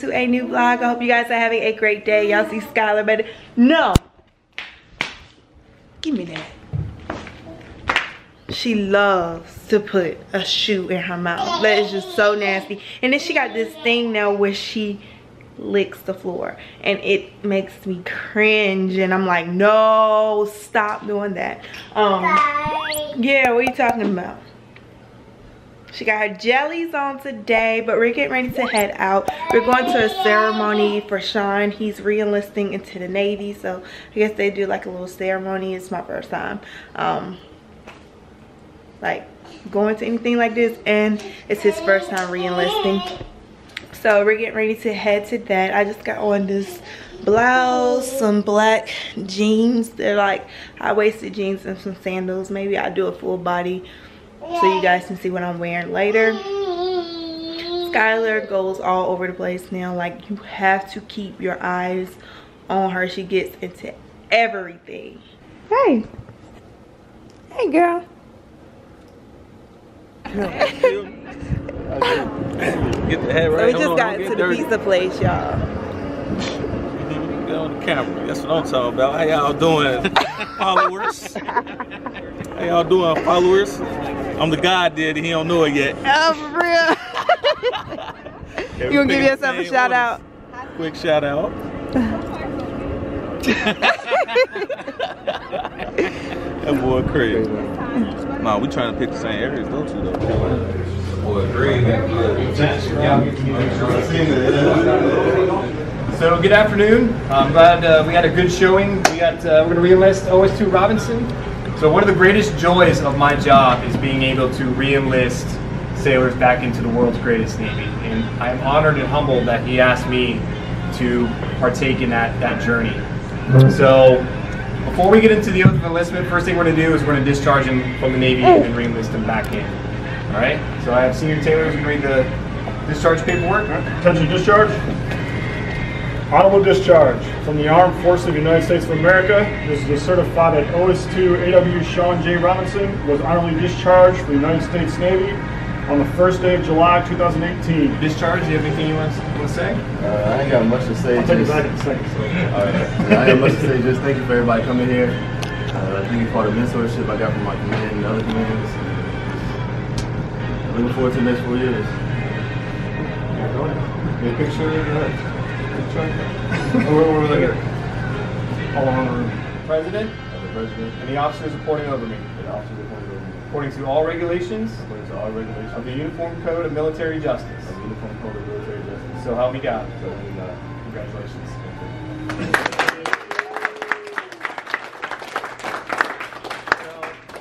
to a new vlog. I hope you guys are having a great day. Y'all see Skylar, but no, give me that. She loves to put a shoe in her mouth. That is just so nasty. And then she got this thing now where she licks the floor, and it makes me cringe, and I'm like, no, stop doing that. Yeah, what are you talking about? She got her jellies on today, but we're getting ready to head out. We're going to a ceremony for Shawn. He's re-enlisting into the Navy, so I guess they do like a little ceremony. It's my first time like going to anything like this, and it's his first time re-enlisting. So we're getting ready to head to that. I just got on this blouse, some black jeans. They're like high-waisted jeans and some sandals. Maybe I'll do a full body so you guys can see what I'm wearing later. Skylar goes all over the place now. Like, you have to keep your eyes on her. She gets into everything. Hey. Hey, girl. Get the head right. So we just got to the pizza place, y'all. Get on the camera. That's what I'm talking about. How y'all doing, followers? How y'all doing, followers? I'm the God daddy. He don't know it yet. Oh, for real? You gonna give yourself a shout out? Quick shout out. That boy crazy. Nah, we trying to pick the same areas, don't you, though? Boy, great. So good afternoon. I'm glad we had a good showing. We're going to re-enlist OS2 Robinson. So one of the greatest joys of my job is being able to re-enlist sailors back into the world's greatest Navy. And I'm honored and humbled that he asked me to partake in that journey. So before we get into the oath of enlistment, first thing we're going to do is we're going to discharge him from the Navy and re-enlist him back in. All right? So I have Senior Taylor who's going to read the discharge paperwork. Attention, discharge. Honorable discharge from the Armed Forces of the United States of America. This is a certified that OS2 AW Shawn J. Robinson was honorably discharged from the United States Navy on the first day of July 2018. Discharge, do you have anything you want to say? I ain't got much to say. I'll take it back in a second. So. I ain't got much to say. Just thank you for everybody coming here. Thank you for the mentorship I got from my command and other commands. Looking forward to the next 4 years. Get a picture. Where we looking? All around the room. President? The President. And the officers reporting over me. The officers reporting over me. According to all regulations. According to all regulations. Of the Uniform Code of Military Justice. Of the Uniform Code of Military Justice. So help me God. So help me God. Congratulations.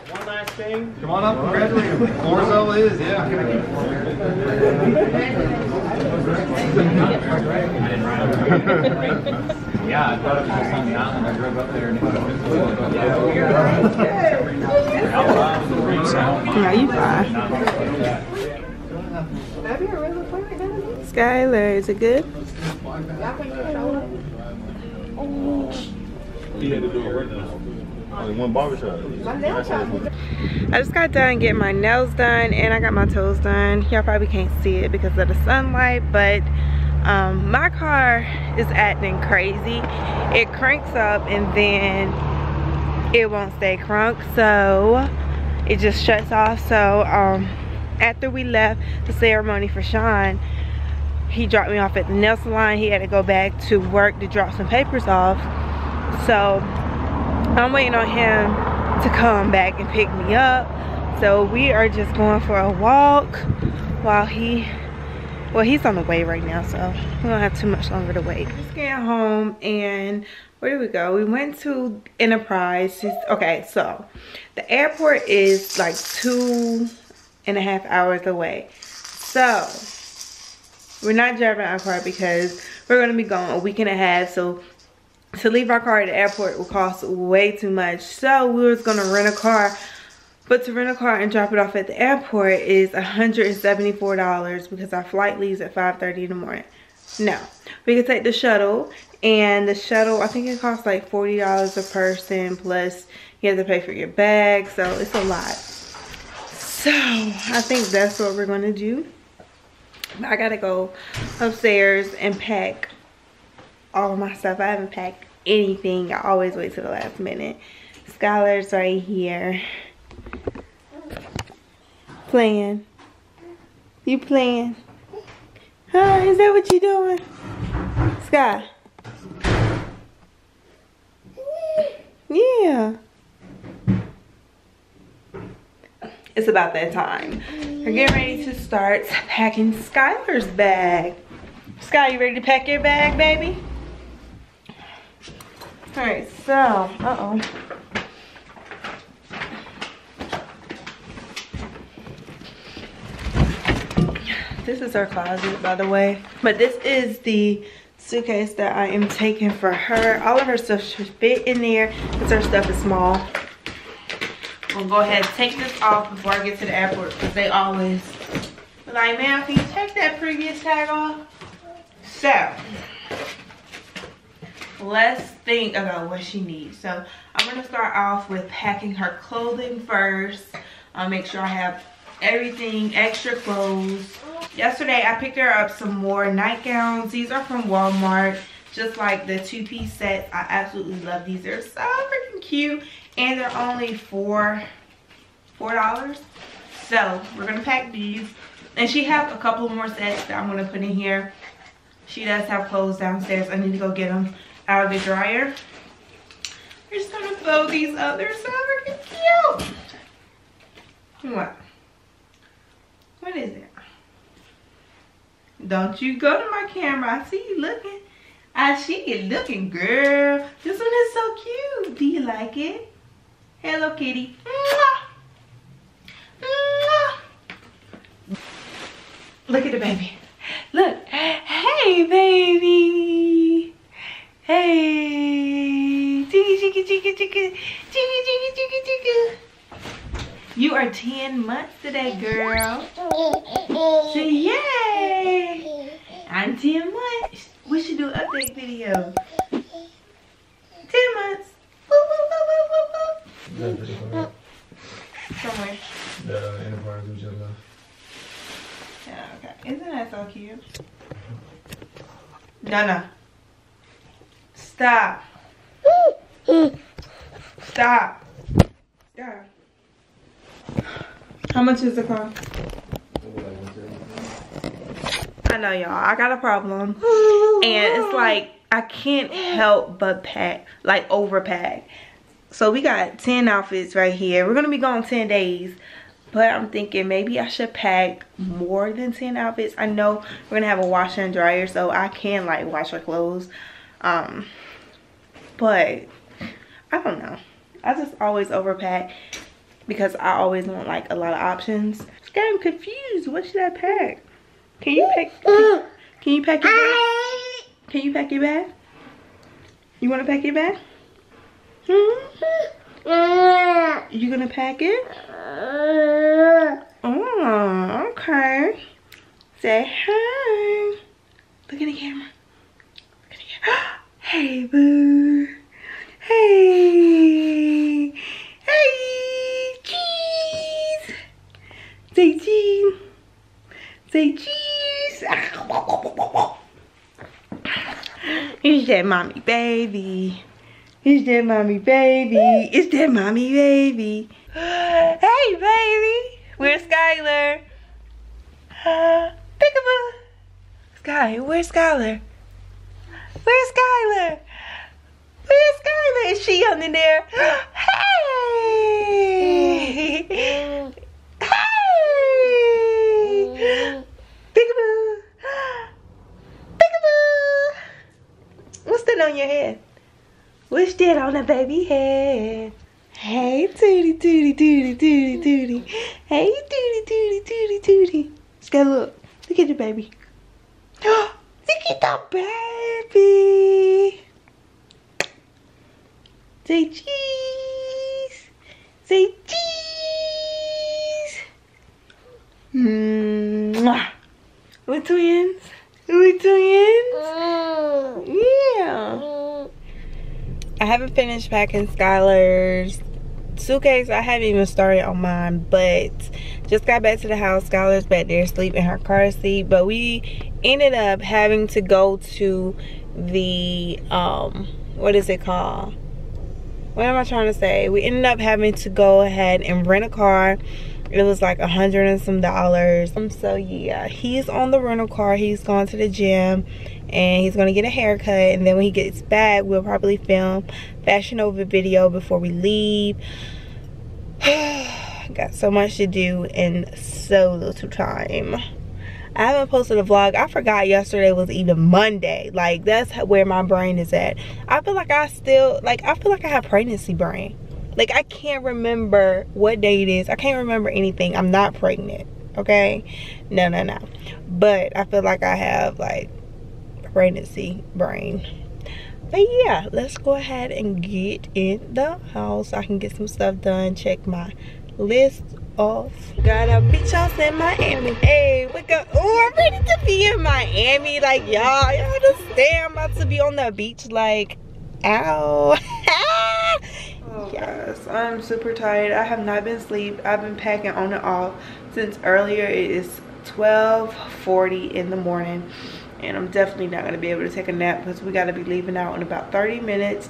One last thing. Come on up, congratulate him. Floor is all is, yeah. Yeah, I thought it was just on the mountain. I drove up there and Yeah, you fine. Skylar, is it good? Only one barbershop. I just got done getting my nails done and I got my toes done. Y'all probably can't see it because of the sunlight, but my car is acting crazy. It cranks up and then it won't stay cranked, so it just shuts off. So after we left the ceremony for Shawn, he dropped me off at the nail salon. He had to go back to work to drop some papers off, so I'm waiting on him to come back and pick me up. So we are just going for a walk while he's on the way right now, so we don't have too much longer to wait. Just getting home, and where did we go? We went to Enterprise. Okay, so the airport is like 2.5 hours away. So we're not driving our car because we're gonna be gone a week and a half. So to leave our car at the airport will cost way too much. So we was gonna rent a car. But to rent a car and drop it off at the airport is $174 because our flight leaves at 5:30 in the morning. Now, we can take the shuttle, and the shuttle, I think it costs like $40 a person, plus you have to pay for your bag, so it's a lot. So, I think that's what we're gonna do. I gotta go upstairs and pack all of my stuff. I haven't packed anything. I always wait till the last minute. Skylar's right here. Playing. You playing? Huh? Is that what you doing? Sky? Yeah. It's about that time. We're getting ready to start packing Skylar's bag. Sky, you ready to pack your bag, baby? Alright, so, this is her closet, by the way. But this is the suitcase that I am taking for her. All of her stuff should fit in there because her stuff is small. I'm gonna go ahead and take this off before I get to the airport because they always be like, ma'am, can you take that previous tag off? So, let's think about what she needs. So, I'm gonna start off with packing her clothing first. I'll make sure I have everything, extra clothes. Yesterday, I picked her up some more nightgowns. These are from Walmart, just like the two-piece sets. I absolutely love these. They're so freaking cute. And they're only $4. So we're gonna pack these. And she has a couple more sets that I'm gonna put in here. She does have clothes downstairs. I need to go get them out of the dryer. We're just gonna fold these up. They're so freaking cute. What? What is it? Don't you go to my camera. I see you looking. I see you looking, girl. This one is so cute. Do you like it? Hello, kitty. Mwah. Mwah. Look at the baby. Look. Hey, baby. Hey. Chicka, chicka, chicka, chicka. Chicka, chicka, chicka, chicka. You are 10 months today, girl. Say yay. I'm 10 months. We should do an update video. 10 months. Woo, woo, woo, woo, woo, woo. Somewhere. The enterprise we just left. Yeah, okay. Isn't that so cute? No. Stop. Stop. Stop. How much is the car? I know, y'all. I got a problem. And it's like, I can't help but pack, like overpack. So we got 10 outfits right here. We're going to be gone 10 days. But I'm thinking maybe I should pack more than 10 outfits. I know we're going to have a washer and dryer, so I can like wash our clothes. But I don't know. I just always overpack because I always want like a lot of options. I'm confused. What should I pack? Can you pack? Can you pack your bag? Can you pack your bag? You want to pack your bag? You gonna pack it? Oh, okay. Say hi. Look at the camera. Look at the camera. Hey, boo. Hey. Hey. Cheese. Say cheese. Say cheese. Here's that mommy baby. Is that mommy baby? Is that mommy baby? Hey baby! Where's Skylar? Peekaboo! Sky, where's Skylar? Where's Skylar? Where's Skylar? Is she under there? Hey! Hey! Peekaboo! Peekaboo! What's that on your head? What's that on the baby head? Hey, Tootie, Tootie, Tootie, Tootie, Tootie. Hey, Tootie, Tootie, Tootie, Tootie. Sky, look. Look at the baby. Look at the baby. Say cheese. Say cheese. Mwah. We're twins. We're twins. Yeah. I haven't finished packing Skylar's suitcase, I haven't even started on mine, but just got back to the house. Skylar's back there asleep in her car seat, but we ended up having to go to the what is it called? What am I trying to say? We ended up having to go ahead and rent a car. It was like $100 and some. So yeah, he's on the rental car. He's going to the gym and he's gonna get a haircut, and then when he gets back, we'll probably film Fashion Over video before we leave. Got so much to do in so little time. I haven't posted a vlog. I forgot yesterday was even Monday. Like, that's where my brain is at. I feel like I feel like I have pregnancy brain. Like, I can't remember what day it is. I can't remember anything. I'm not pregnant, okay? No. But I feel like I have, like, pregnancy brain. But yeah, let's go ahead and get in the house so I can get some stuff done. Check my list off. Got a beach house in Miami. Hey, wake up. Oh, I'm ready to be in Miami. Like, y'all understand? I'm about to be on the beach. Like, ow. Oh, guys, I'm super tired. I have not been asleep. I've been packing on and off since earlier. It is 12:40 in the morning, and I'm definitely not going to be able to take a nap because we got to be leaving out in about 30 minutes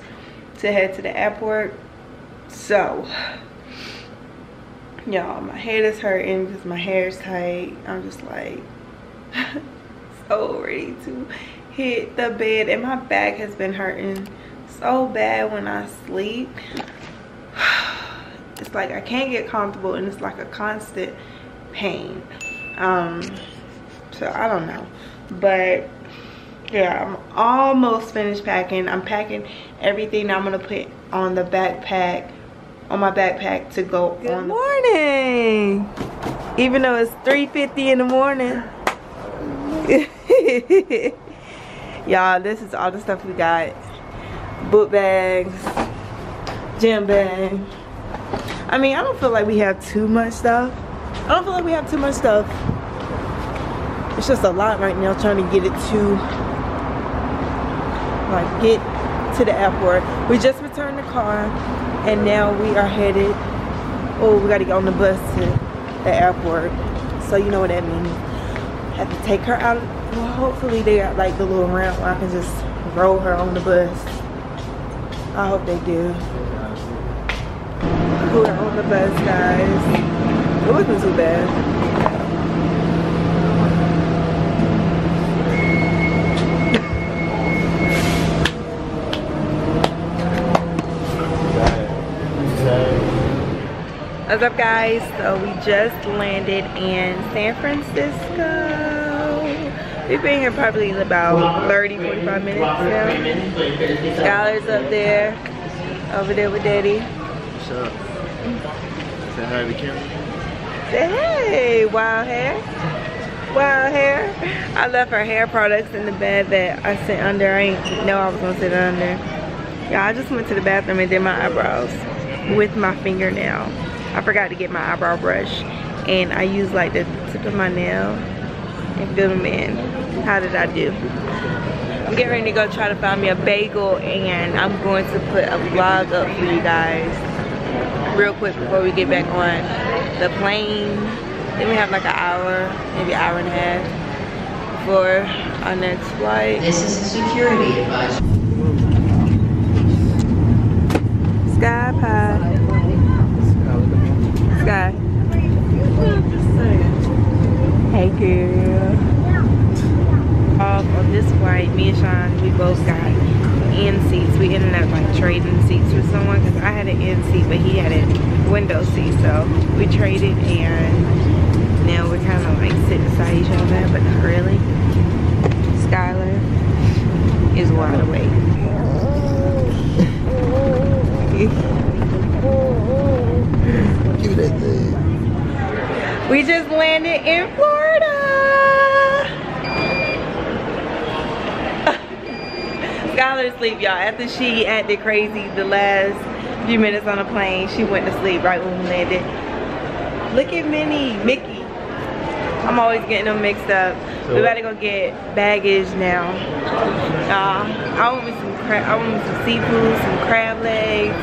to head to the airport. So y'all, my head is hurting because my hair is tight. I'm just like so ready to hit the bed, and my back has been hurting so bad when I sleep. It's like I can't get comfortable, and it's like a constant pain. So I don't know, but yeah, I'm almost finished packing. I'm packing everything I'm gonna put on the backpack, on my backpack to go on. Good morning, even though it's 3:50 in the morning. Y'all, this is all the stuff we got. Book bags, gym bag. I mean, I don't feel like we have too much stuff. It's just a lot right now trying to get it to, like, get to the airport. We just returned the car, and now we are headed, oh, we gotta get on the bus to the airport. So you know what that means. Have to take her out. Well, hopefully they got like the little ramp where I can just roll her on the bus. I hope they do. We're on the bus, guys. It wasn't too bad. What's up, guys? So we just landed in San Francisco. We've been here probably about 30-45 minutes now. Skylar's up there, over there with Daddy. What's up? Say hi to the camera. Say hey, wild hair. Wild hair. I left her hair products in the bed that I sat under. I didn't know I was gonna sit under. Yeah, I just went to the bathroom and did my eyebrows with my fingernail. I forgot to get my eyebrow brush, and I used like the tip of my nail and fill them in. How did I do? I'm getting ready to go try to find me a bagel, and I'm going to put a vlog up for you guys real quick before we get back on the plane. Then we have like an hour, maybe an hour and a half before our next flight. This is a security advice. Sky pie. Sky. Hey girl. Off of this flight, me and Shawn, we both got end seats. We ended up like trading seats with someone because I had an end seat, but he had a window seat. So we traded, and now we're kind of like sitting beside each other, but not really. Skylar is wide awake. We just landed in Florida. Skylar's asleep, y'all. After she acted crazy the last few minutes on the plane, she went to sleep right when we landed. Look at Mickey. I'm always getting them mixed up. We gotta go get baggage now. I want me some seafood, some crab legs.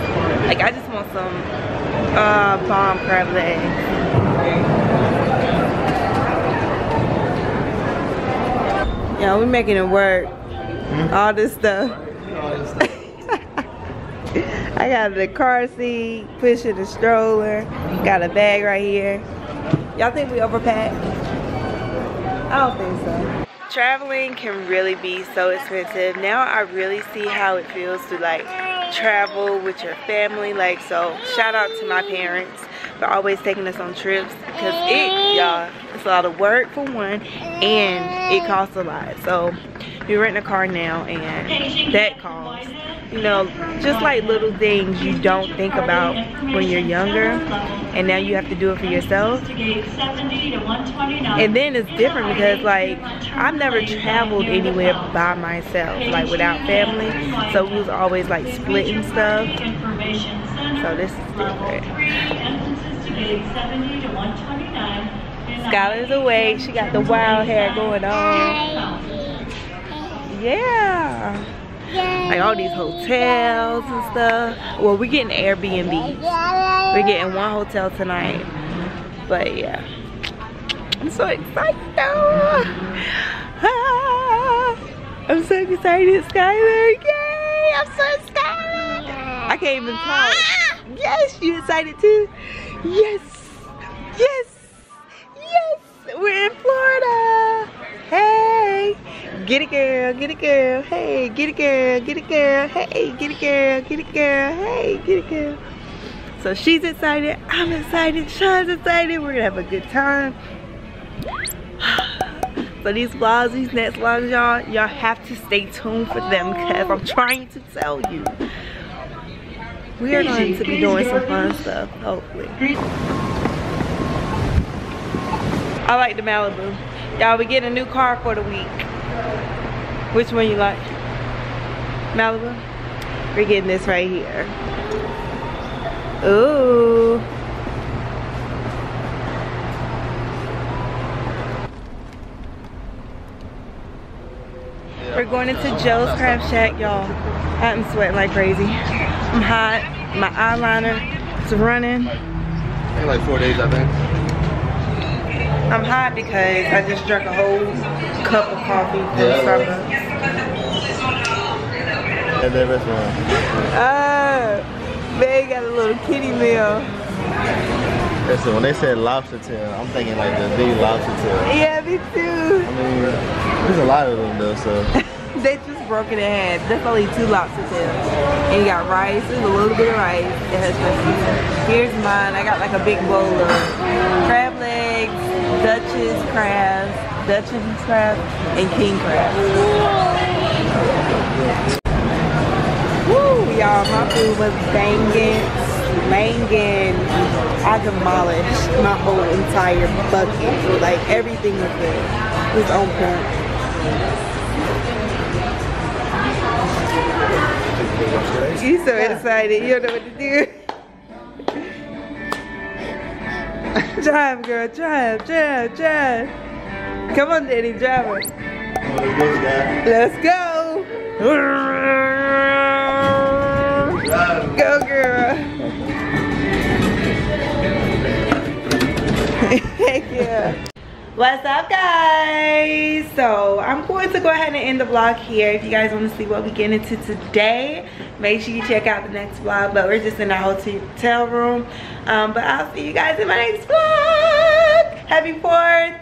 Like, I just want some Bomb crab legs. Yeah, we're making it work. All this stuff. I got the car seat, pushing the stroller, got a bag right here. Y'all think we overpacked? I don't think so. Traveling can really be so expensive. Now I really see how it feels to like travel with your family. Like, so shout out to my parents for always taking us on trips, because y'all, it's a lot of work for one, and it costs a lot. So you're renting a car now, and that costs, you know, just like little things you don't think about when you're younger, and now you have to do it for yourself. And then it's different because like I've never traveled anywhere by myself, like without family, so we was always like splitting stuff. So this is different. Skylar's awake. She got the wild hair going on. Yeah. Like all these hotels and stuff. Well, we're getting Airbnb. We're getting one hotel tonight. But yeah, I'm so excited though. I'm so excited, Skylar. Yay! I'm so excited. I can't even talk. Yes, you excited too? Yes. Yes. Yes. We're in Florida. Hey. Get it, girl. Get it, girl. Hey, get it, girl. Get it, girl. Hey, get it, girl. Get it, girl. Hey, get it, girl. So she's excited. I'm excited. Shawn's excited. We're gonna have a good time. So these vlogs, these next vlogs, y'all have to stay tuned for them, because I'm trying to tell you. We are going to be doing some fun stuff, hopefully. I like the Malibu. Y'all, we getting a new car for the week. Which one you like? Malibu? We're getting this right here. Ooh. We're going into Joe's Crab Shack, y'all. I'm sweating like crazy. I'm hot. My eyeliner is running. Like 4 days, I think. I'm hot because I just drank a whole cup of coffee from Starbucks. At that restaurant. They got a little kitty meal. So when they said lobster tail, I'm thinking like the big lobster tail. Yeah, me too. I mean, there's a lot of them though, so. They just broke it in half. That's only 2 lobster tails. And you got rice, there's a little bit of rice. It has seasoning. Here's mine. I got like a big bowl of crab legs, Dutchess crabs, and king crabs. Woo, y'all, my food was banging. I demolished my whole entire bucket. Like everything was good. It was on point. You so excited, you don't know what to do. Drive, girl, drive. Come on, Daddy, drive her. Let's go. Go, girl. Heck yeah. What's up, guys? So I'm going to go ahead and end the vlog here. If you guys want to see what we get into today, make sure you check out the next vlog. But we're just in our hotel room. But I'll see you guys in my next vlog. Happy 4th.